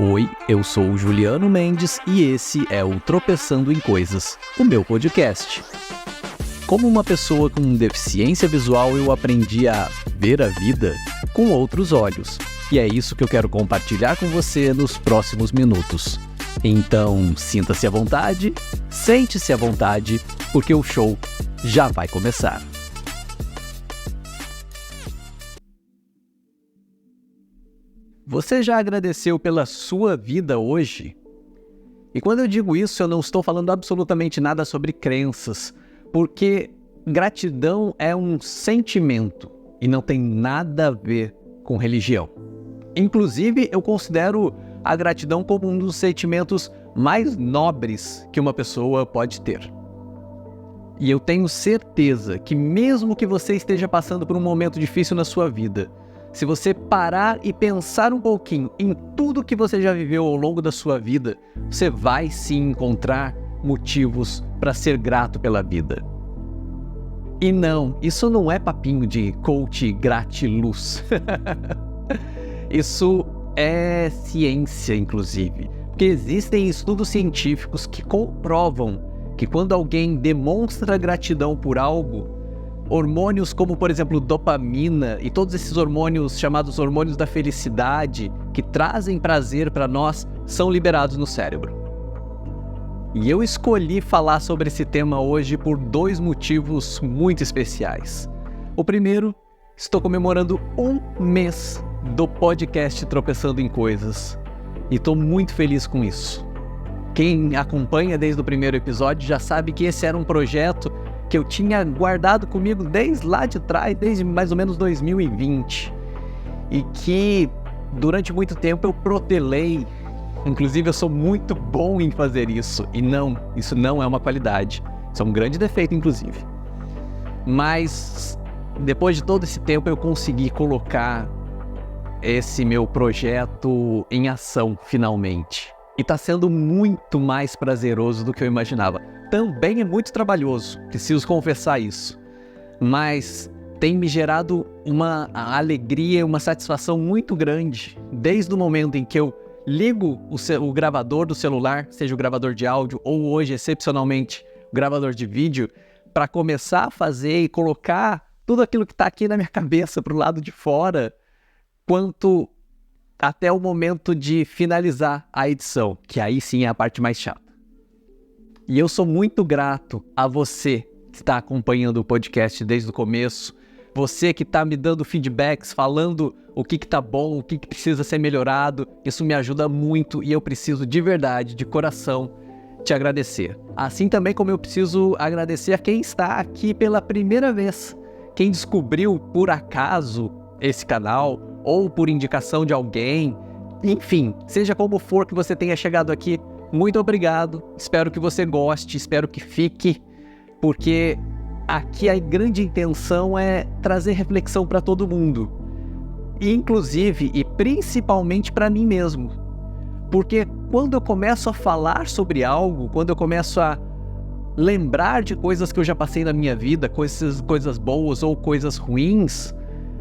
Oi, eu sou o Juliano Mendes e esse é o Tropeçando em Coisas, o meu podcast. Como uma pessoa com deficiência visual, eu aprendi a ver a vida com outros olhos. E é isso que eu quero compartilhar com você nos próximos minutos. Então, sinta-se à vontade, sente-se à vontade, porque o show já vai começar. Você já agradeceu pela sua vida hoje? E quando eu digo isso, eu não estou falando absolutamente nada sobre crenças, porque gratidão é um sentimento e não tem nada a ver com religião. Inclusive, eu considero a gratidão como um dos sentimentos mais nobres que uma pessoa pode ter. E eu tenho certeza que mesmo que você esteja passando por um momento difícil na sua vida, se você parar e pensar um pouquinho em tudo que você já viveu ao longo da sua vida, você vai sim encontrar motivos para ser grato pela vida. E não, isso não é papinho de coach gratiluz. Isso é ciência, inclusive. Porque existem estudos científicos que comprovam que quando alguém demonstra gratidão por algo, hormônios como, por exemplo, dopamina e todos esses hormônios chamados hormônios da felicidade, que trazem prazer para nós, são liberados no cérebro. E eu escolhi falar sobre esse tema hoje por dois motivos muito especiais. O primeiro, estou comemorando 1 mês do podcast Tropeçando em Coisas. E estou muito feliz com isso. Quem acompanha desde o primeiro episódio já sabe que esse era um projeto que eu tinha guardado comigo desde lá de trás, desde mais ou menos 2020. E que durante muito tempo eu protelei. Inclusive eu sou muito bom em fazer isso. E não, isso não é uma qualidade. Isso é um grande defeito, inclusive. Mas depois de todo esse tempo eu consegui colocar esse meu projeto em ação, finalmente. E está sendo muito mais prazeroso do que eu imaginava. Também é muito trabalhoso, preciso confessar isso. Mas tem me gerado uma alegria, uma satisfação muito grande. Desde o momento em que eu ligo o gravador do celular, seja o gravador de áudio ou hoje, excepcionalmente, o gravador de vídeo, para começar a fazer e colocar tudo aquilo que está aqui na minha cabeça para o lado de fora, quanto até o momento de finalizar a edição, que aí sim é a parte mais chata. E eu sou muito grato a você que está acompanhando o podcast desde o começo, você que está me dando feedbacks, falando o que está bom, o que precisa ser melhorado. Isso me ajuda muito e eu preciso de verdade, de coração, te agradecer. Assim também como eu preciso agradecer a quem está aqui pela primeira vez, quem descobriu por acaso esse canal ou por indicação de alguém, enfim, seja como for que você tenha chegado aqui, muito obrigado, espero que você goste, espero que fique, porque aqui a grande intenção é trazer reflexão para todo mundo, inclusive e principalmente para mim mesmo, porque quando eu começo a falar sobre algo, quando eu começo a lembrar de coisas que eu já passei na minha vida, coisas boas ou coisas ruins,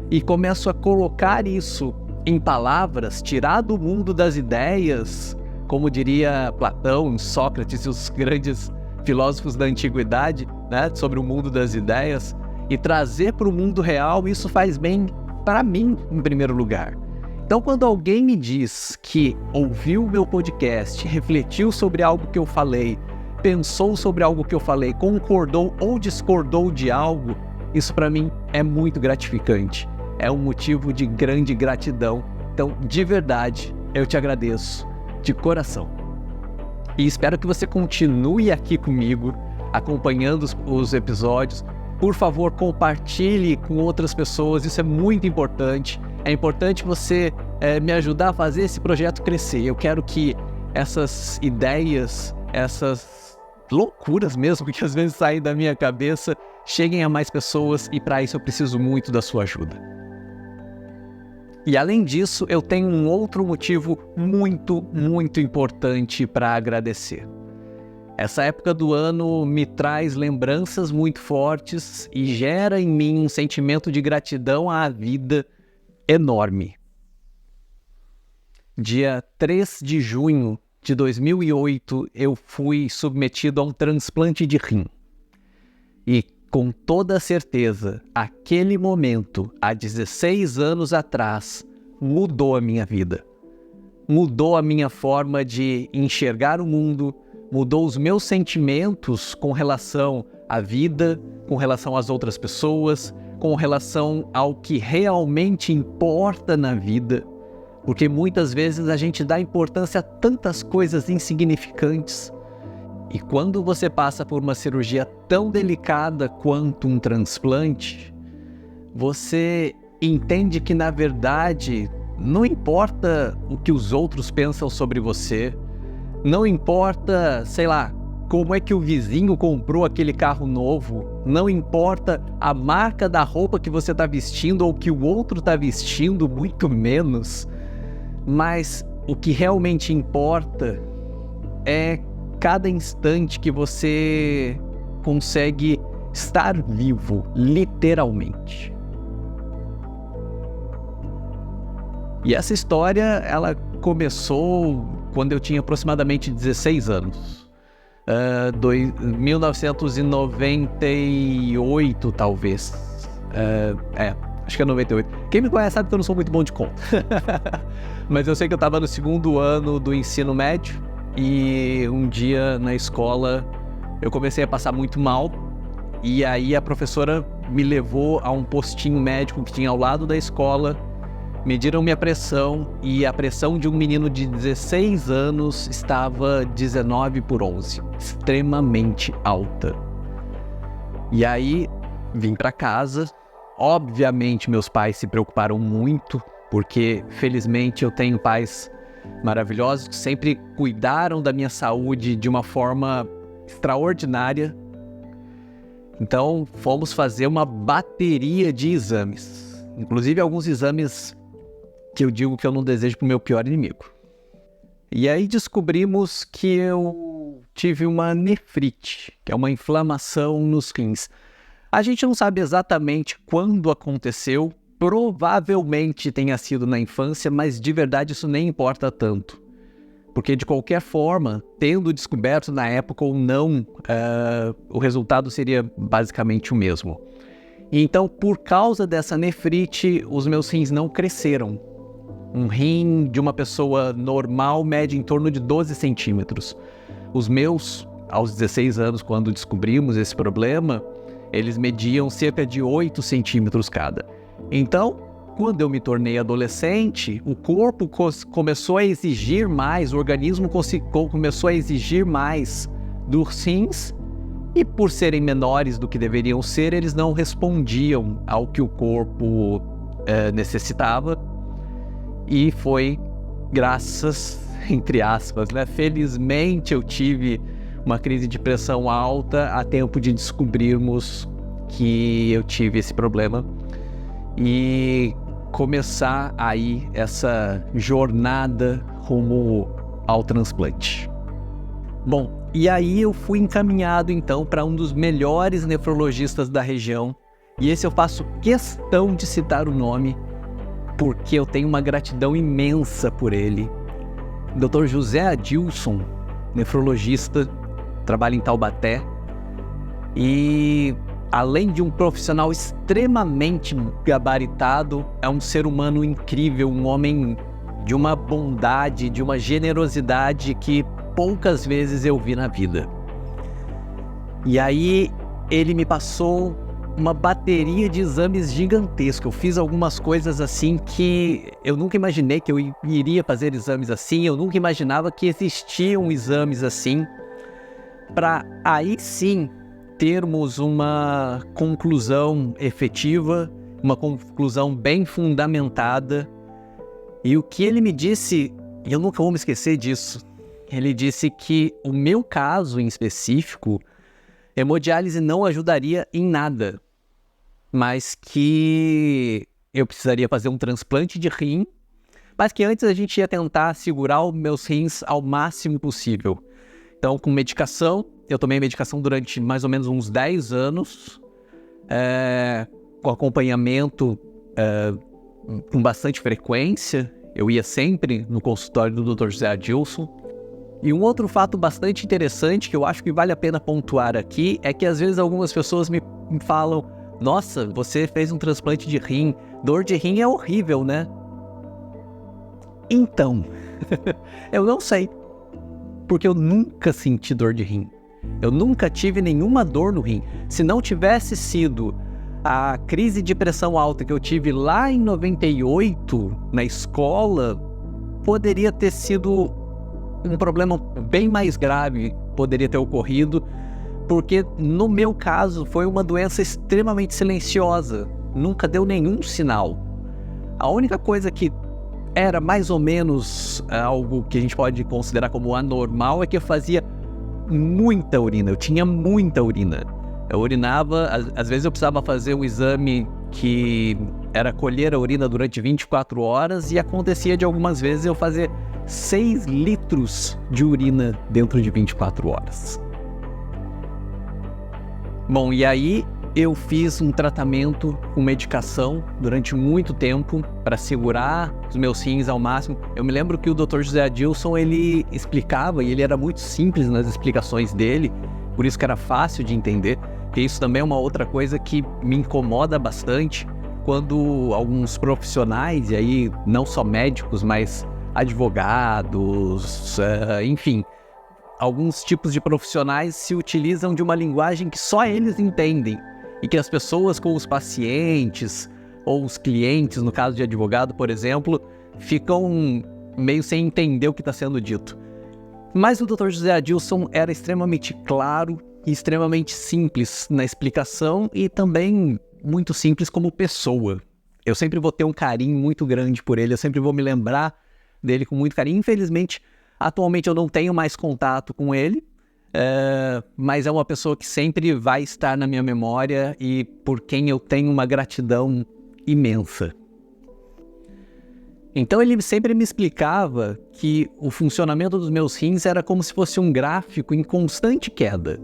e começo a colocar isso em palavras, tirar do mundo das ideias, como diria Platão, Sócrates e os grandes filósofos da antiguidade, né, sobre o mundo das ideias, e trazer para o mundo real, isso faz bem para mim, em primeiro lugar. Então, quando alguém me diz que ouviu o meu podcast, refletiu sobre algo que eu falei, pensou sobre algo que eu falei, concordou ou discordou de algo, isso para mim é muito gratificante. É um motivo de grande gratidão. Então, de verdade, eu te agradeço, de coração. E espero que você continue aqui comigo, acompanhando os episódios. Por favor, compartilhe com outras pessoas, isso é muito importante. É importante você me ajudar a fazer esse projeto crescer. Eu quero que essas ideias, essas loucuras mesmo, que às vezes saem da minha cabeça, cheguem a mais pessoas e para isso eu preciso muito da sua ajuda. E além disso, eu tenho um outro motivo muito, muito importante para agradecer. Essa época do ano me traz lembranças muito fortes e gera em mim um sentimento de gratidão à vida enorme. dia 3 de junho de 2008, eu fui submetido a um transplante de rim. E com toda certeza, aquele momento, há 16 anos atrás, mudou a minha vida. Mudou a minha forma de enxergar o mundo, mudou os meus sentimentos com relação à vida, com relação às outras pessoas, com relação ao que realmente importa na vida. Porque muitas vezes a gente dá importância a tantas coisas insignificantes. E quando você passa por uma cirurgia tão delicada quanto um transplante, você entende que, na verdade, não importa o que os outros pensam sobre você, não importa, sei lá, como é que o vizinho comprou aquele carro novo, não importa a marca da roupa que você está vestindo ou que o outro está vestindo, muito menos. Mas o que realmente importa é cada instante que você consegue estar vivo, literalmente. E essa história, ela começou quando eu tinha aproximadamente 16 anos. 1998, talvez. Acho que é 98. Quem me conhece sabe que eu não sou muito bom de conta. Mas eu sei que eu estava no segundo ano do ensino médio e um dia na escola eu comecei a passar muito mal. E aí a professora me levou a um postinho médico que tinha ao lado da escola. Mediram minha pressão e a pressão de um menino de 16 anos estava 19/11, extremamente alta. E aí vim para casa. Obviamente meus pais se preocuparam muito, porque felizmente eu tenho pais maravilhosos que sempre cuidaram da minha saúde de uma forma extraordinária. Então fomos fazer uma bateria de exames, inclusive alguns exames que eu digo que eu não desejo para o meu pior inimigo. E aí descobrimos que eu tive uma nefrite, que é uma inflamação nos rins. A gente não sabe exatamente quando aconteceu, provavelmente tenha sido na infância, mas de verdade isso nem importa tanto. Porque de qualquer forma, tendo descoberto na época ou não, o resultado seria basicamente o mesmo. Então, por causa dessa nefrite, os meus rins não cresceram. Um rim de uma pessoa normal mede em torno de 12 centímetros. Os meus, aos 16 anos, quando descobrimos esse problema, eles mediam cerca de 8 centímetros cada. Então, quando eu me tornei adolescente, o corpo começou a exigir mais, o organismo começou a exigir mais dos rins, e por serem menores do que deveriam ser, eles não respondiam ao que o corpo necessitava. E foi graças, entre aspas, né? Felizmente eu tive uma crise de pressão alta a tempo de descobrirmos que eu tive esse problema e começar aí essa jornada rumo ao transplante. Bom, e aí eu fui encaminhado então para um dos melhores nefrologistas da região, e esse eu faço questão de citar o nome, porque eu tenho uma gratidão imensa por ele. Dr. José Adilson, nefrologista, trabalha em Taubaté, e além de um profissional extremamente gabaritado, é um ser humano incrível, um homem de uma bondade, de uma generosidade que poucas vezes eu vi na vida. E aí ele me passou uma bateria de exames gigantesca. Eu fiz algumas coisas assim que eu nunca imaginei que eu iria fazer exames assim, eu nunca imaginava que existiam exames assim, para aí sim termos uma conclusão efetiva, uma conclusão bem fundamentada. E o que ele me disse, eu nunca vou me esquecer disso, ele disse que o meu caso em específico, hemodiálise não ajudaria em nada, mas que eu precisaria fazer um transplante de rim, mas que antes a gente ia tentar segurar os meus rins ao máximo possível. Então, com medicação, eu tomei medicação durante mais ou menos uns 10 anos, com acompanhamento com bastante frequência, Eu ia sempre no consultório do Dr. José Adilson. E um outro fato bastante interessante que eu acho que vale a pena pontuar aqui é que às vezes algumas pessoas me falam: nossa, você fez um transplante de rim, dor de rim é horrível, né? Então, eu não sei, porque eu nunca senti dor de rim. Eu nunca tive nenhuma dor no rim. Se não tivesse sido a crise de pressão alta que eu tive lá em 98, na escola, poderia ter sido um problema bem mais grave, poderia ter ocorrido, porque no meu caso foi uma doença extremamente silenciosa, nunca deu nenhum sinal. A única coisa que era mais ou menos algo que a gente pode considerar como anormal é que eu fazia muita urina, eu tinha muita urina. Eu urinava, às vezes eu precisava fazer um exame que era colher a urina durante 24 horas e acontecia de algumas vezes eu fazer 6 litros de urina dentro de 24 horas. Bom, e aí eu fiz um tratamento com medicação durante muito tempo para segurar os meus rins ao máximo. Eu me lembro que o Dr. José Adilson, ele explicava, e ele era muito simples nas explicações dele, por isso que era fácil de entender, porque isso também é uma outra coisa que me incomoda bastante, quando alguns profissionais, e aí não só médicos, mas advogados, enfim, alguns tipos de profissionais se utilizam de uma linguagem que só eles entendem e que as pessoas com os pacientes ou os clientes, no caso de advogado, por exemplo, ficam meio sem entender o que está sendo dito. Mas o Dr. José Adilson era extremamente claro e extremamente simples na explicação e também muito simples como pessoa. Eu sempre vou ter um carinho muito grande por ele, eu sempre vou me lembrar dele com muito carinho. Infelizmente, atualmente eu não tenho mais contato com ele, mas é uma pessoa que sempre vai estar na minha memória e por quem eu tenho uma gratidão imensa. Então ele sempre me explicava que o funcionamento dos meus rins era como se fosse um gráfico em constante queda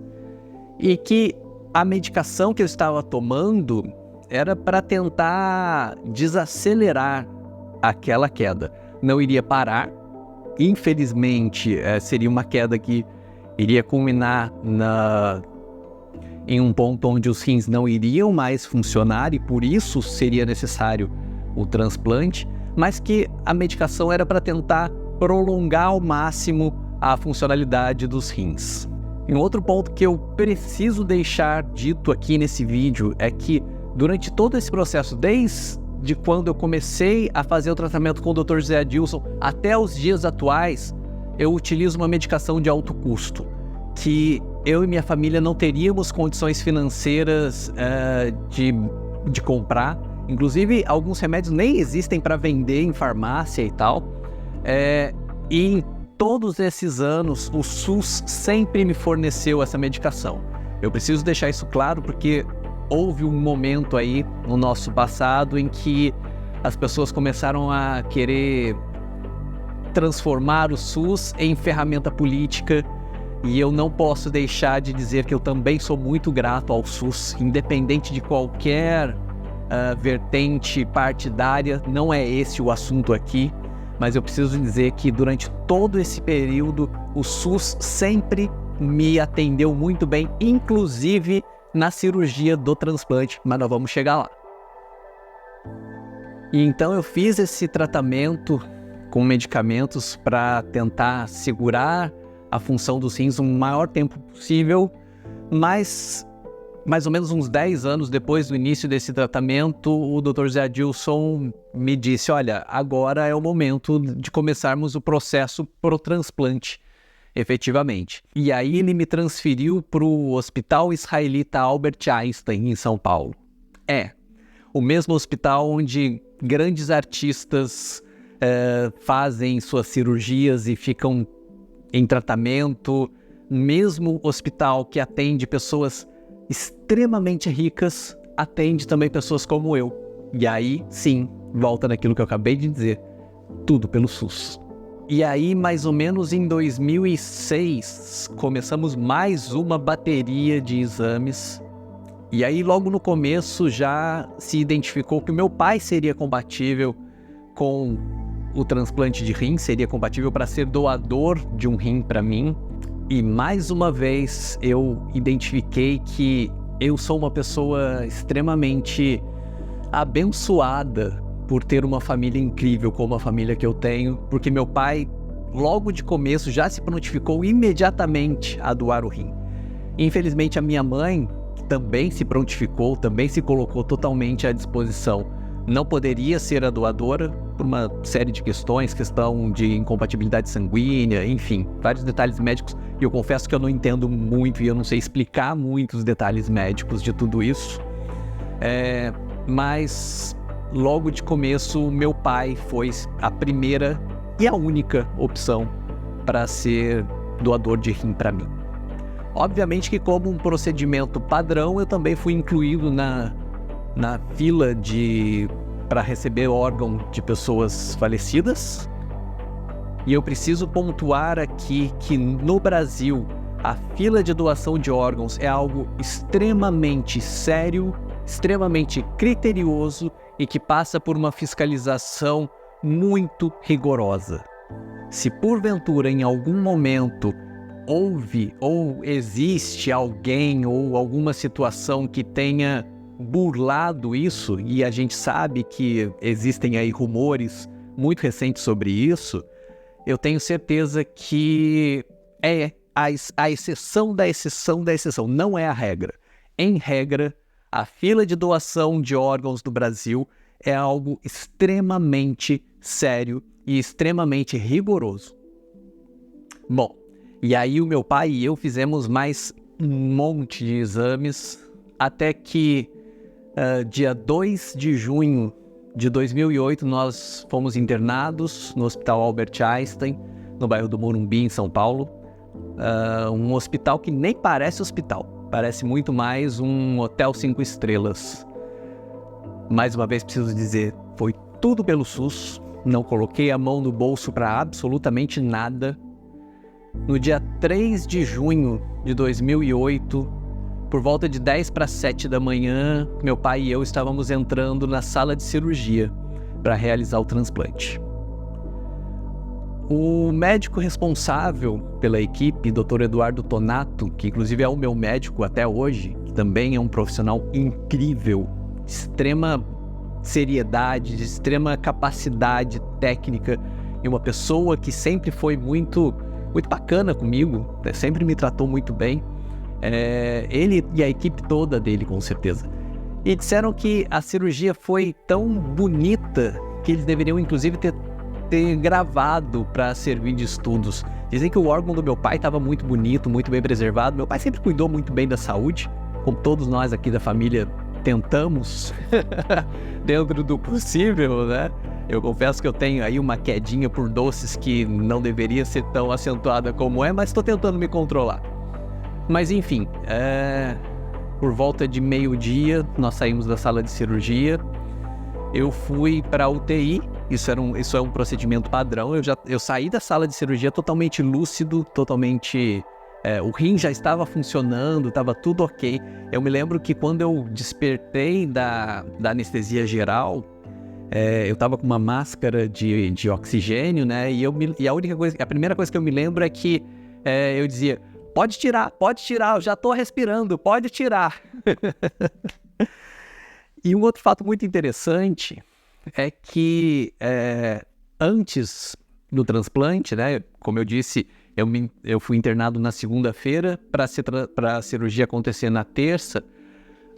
e que a medicação que eu estava tomando era para tentar desacelerar aquela queda. Não iria parar, infelizmente seria uma queda que iria culminar em um ponto onde os rins não iriam mais funcionar e por isso seria necessário o transplante, mas que a medicação era para tentar prolongar ao máximo a funcionalidade dos rins. E um outro ponto que eu preciso deixar dito aqui nesse vídeo é que durante todo esse processo, desde quando eu comecei a fazer o tratamento com o Dr. José Adilson até os dias atuais, eu utilizo uma medicação de alto custo, que eu e minha família não teríamos condições financeiras de comprar. Inclusive, alguns remédios nem existem para vender em farmácia e tal. E em todos esses anos, o SUS sempre me forneceu essa medicação. Eu preciso deixar isso claro porque houve um momento aí no nosso passado em que as pessoas começaram a querer transformar o SUS em ferramenta política e eu não posso deixar de dizer que eu também sou muito grato ao SUS, independente de qualquer vertente partidária, não é esse o assunto aqui, mas eu preciso dizer que durante todo esse período o SUS sempre me atendeu muito bem, inclusive na cirurgia do transplante, mas nós vamos chegar lá. E então eu fiz esse tratamento com medicamentos para tentar segurar a função dos rins o maior tempo possível, mas mais ou menos uns 10 anos depois do início desse tratamento, o Dr. José Adilson me disse: olha, agora é o momento de começarmos o processo pro transplante, efetivamente. E aí ele me transferiu para o Hospital Israelita Albert Einstein, em São Paulo. O mesmo hospital onde grandes artistas fazem suas cirurgias e ficam em tratamento, mesmo hospital que atende pessoas extremamente ricas, atende também pessoas como eu. E aí, sim, volta naquilo que eu acabei de dizer, tudo pelo SUS. E aí, mais ou menos em 2006, começamos mais uma bateria de exames. E aí, logo no começo, já se identificou que o meu pai seria compatível com o transplante de rim, seria compatível para ser doador de um rim para mim. E mais uma vez eu identifiquei que eu sou uma pessoa extremamente abençoada por ter uma família incrível como a família que eu tenho, porque meu pai, logo de começo, já se prontificou imediatamente a doar o rim. Infelizmente, a minha mãe também se prontificou, também se colocou totalmente à disposição. Não poderia ser a doadora por uma série de questões, questão de incompatibilidade sanguínea, enfim, vários detalhes médicos. E eu confesso que eu não entendo muito e eu não sei explicar muito os detalhes médicos de tudo isso. Mas logo de começo, meu pai foi a primeira e a única opção para ser doador de rim para mim. Obviamente que como um procedimento padrão, eu também fui incluído na fila para receber órgão de pessoas falecidas. E eu preciso pontuar aqui que no Brasil, a fila de doação de órgãos é algo extremamente sério, extremamente criterioso e que passa por uma fiscalização muito rigorosa. Se porventura em algum momento houve ou existe alguém ou alguma situação que tenha burlado isso, e a gente sabe que existem aí rumores muito recentes sobre isso, eu tenho certeza que é a exceção da exceção da exceção, não é a regra. Em regra, a fila de doação de órgãos do Brasil é algo extremamente sério e extremamente rigoroso. Bom, e aí o meu pai e eu fizemos mais um monte de exames, até que dia 2 de junho de 2008 nós fomos internados no Hospital Albert Einstein, no bairro do Morumbi, em São Paulo. Um hospital que nem parece hospital, parece muito mais um hotel 5 estrelas. Mais uma vez preciso dizer, foi tudo pelo SUS, não coloquei a mão no bolso para absolutamente nada. No dia 3 de junho de 2008, por volta de 10 para 7 da manhã, meu pai e eu estávamos entrando na sala de cirurgia para realizar o transplante. O médico responsável pela equipe, Dr. Eduardo Tonato, que inclusive é o meu médico até hoje, que também é um profissional incrível, de extrema seriedade, de extrema capacidade técnica, e uma pessoa que sempre foi muito bacana comigo, né? Sempre me tratou muito bem. Ele e a equipe toda dele, com certeza. E disseram que a cirurgia foi tão bonita que eles deveriam, inclusive, ter gravado para servir de estudos. Dizem que o órgão do meu pai estava muito bonito, muito bem preservado. Meu pai sempre cuidou muito bem da saúde, como todos nós aqui da família tentamos, dentro do possível, né? Eu confesso que eu tenho aí uma quedinha por doces que não deveria ser tão acentuada como é, mas estou tentando me controlar. Mas enfim, por volta de meio-dia, nós saímos da sala de cirurgia, eu fui para a UTI, isso é um procedimento padrão, eu saí da sala de cirurgia totalmente lúcido, totalmente... o rim já estava funcionando, estava tudo ok. Eu me lembro que quando eu despertei da anestesia geral, eu estava com uma máscara de oxigênio, né? E a primeira coisa que eu me lembro é que eu dizia: pode tirar, eu já estou respirando, pode tirar. E um outro fato muito interessante é que antes do transplante, né? Como eu disse, eu fui internado na segunda-feira para a cirurgia acontecer na terça.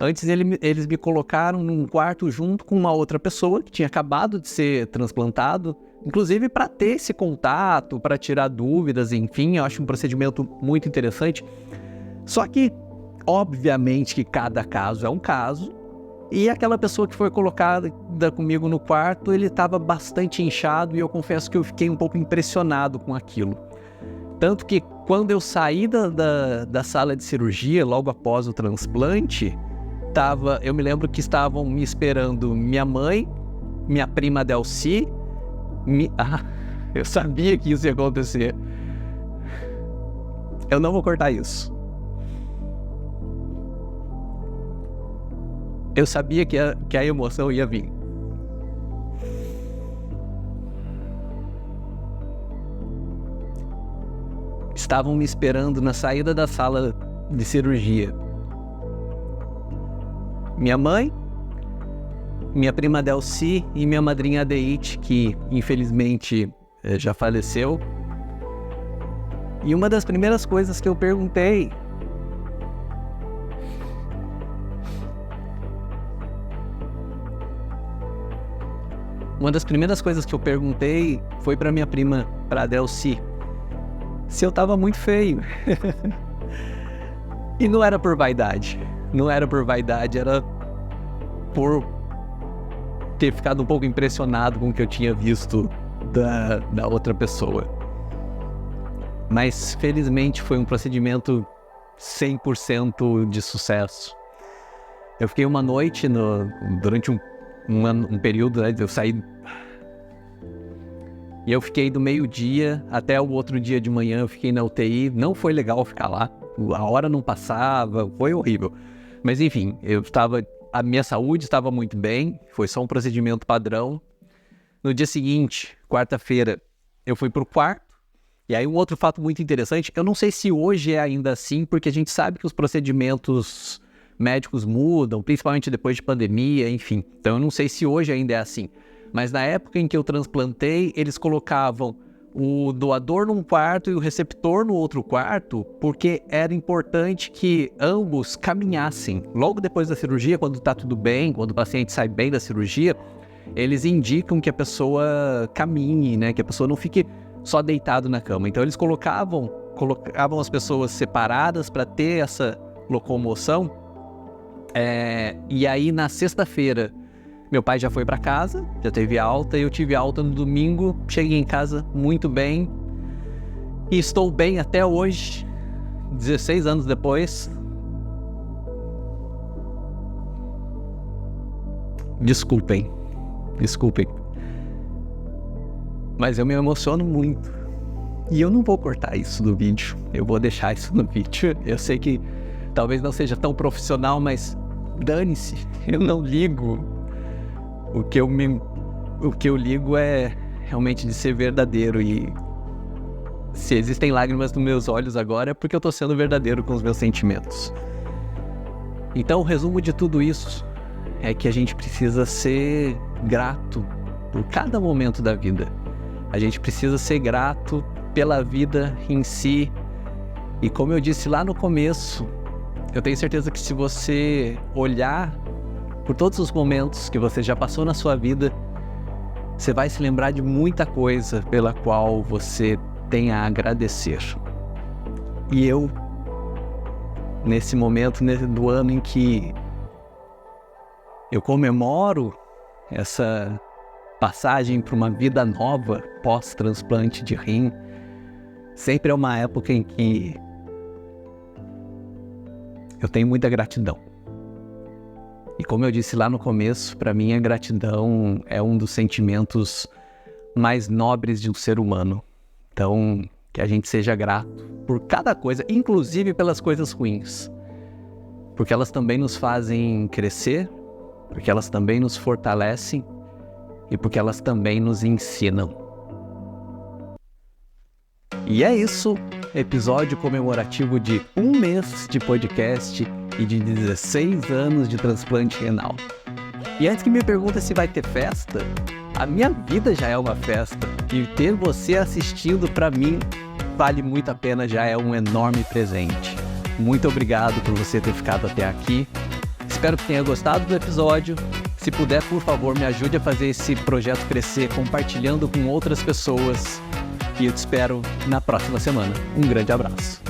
Antes eles me colocaram num quarto junto com uma outra pessoa que tinha acabado de ser transplantado, inclusive para ter esse contato, para tirar dúvidas, enfim, eu acho um procedimento muito interessante. Só que, obviamente, que cada caso é um caso, e aquela pessoa que foi colocada comigo no quarto, ele estava bastante inchado e eu confesso que eu fiquei um pouco impressionado com aquilo. Tanto que quando eu saí da sala de cirurgia, logo após o transplante, eu me lembro que estavam me esperando minha mãe, minha prima Delcy, eu sabia que isso ia acontecer. Eu não vou cortar isso. Eu sabia que a emoção ia vir. estavam me esperando na saída da sala de cirurgia. Minha mãe, minha prima Delci e minha madrinha Adeite, que infelizmente já faleceu. E uma das primeiras coisas que eu perguntei foi para minha prima, para Delci, se eu tava muito feio. E não era por vaidade, era por ter ficado um pouco impressionado com o que eu tinha visto da outra pessoa. Mas felizmente foi um procedimento 100% de sucesso. Eu fiquei uma noite, durante um período, né, eu saí... E eu fiquei do meio-dia até o outro dia de manhã, eu fiquei na UTI. Não foi legal ficar lá, a hora não passava, foi horrível. Mas enfim, a minha saúde estava muito bem, foi só um procedimento padrão. No dia seguinte, quarta-feira, eu fui pro quarto. E aí um outro fato muito interessante, eu não sei se hoje é ainda assim, porque a gente sabe que os procedimentos médicos mudam, principalmente depois de pandemia, enfim. Então eu não sei se hoje ainda é assim. Mas na época em que eu transplantei, eles colocavam o doador num quarto e o receptor no outro quarto, porque era importante que ambos caminhassem. Logo depois da cirurgia, quando tá tudo bem, quando o paciente sai bem da cirurgia, eles indicam que a pessoa caminhe, né? Que a pessoa não fique só deitado na cama. Então eles colocavam as pessoas separadas para ter essa locomoção. E aí na sexta-feira, meu pai já foi para casa, já teve alta, eu tive alta no domingo, cheguei em casa muito bem e estou bem até hoje, 16 anos depois. Desculpem, mas eu me emociono muito e eu não vou cortar isso do vídeo, eu vou deixar isso no vídeo. Eu sei que talvez não seja tão profissional, mas dane-se, eu não ligo. O que eu ligo é realmente de ser verdadeiro, e se existem lágrimas nos meus olhos agora é porque eu tô sendo verdadeiro com os meus sentimentos. Então o resumo de tudo isso é que a gente precisa ser grato por cada momento da vida. A gente precisa ser grato pela vida em si. E como eu disse lá no começo, eu tenho certeza que se você olhar por todos os momentos que você já passou na sua vida, você vai se lembrar de muita coisa pela qual você tem a agradecer. E eu, nesse momento do ano em que eu comemoro essa passagem para uma vida nova pós-transplante de rim, sempre é uma época em que eu tenho muita gratidão. E como eu disse lá no começo, para mim a gratidão é um dos sentimentos mais nobres de um ser humano. Então, que a gente seja grato por cada coisa, inclusive pelas coisas ruins. Porque elas também nos fazem crescer, porque elas também nos fortalecem e porque elas também nos ensinam. E é isso, episódio comemorativo de 1 mês de podcast e de 16 anos de transplante renal. E antes que me pergunte se vai ter festa, a minha vida já é uma festa, e ter você assistindo para mim vale muito a pena, já é um enorme presente. Muito obrigado por você ter ficado até aqui. Espero que tenha gostado do episódio. Se puder, por favor, me ajude a fazer esse projeto crescer compartilhando com outras pessoas. E eu te espero na próxima semana. Um grande abraço.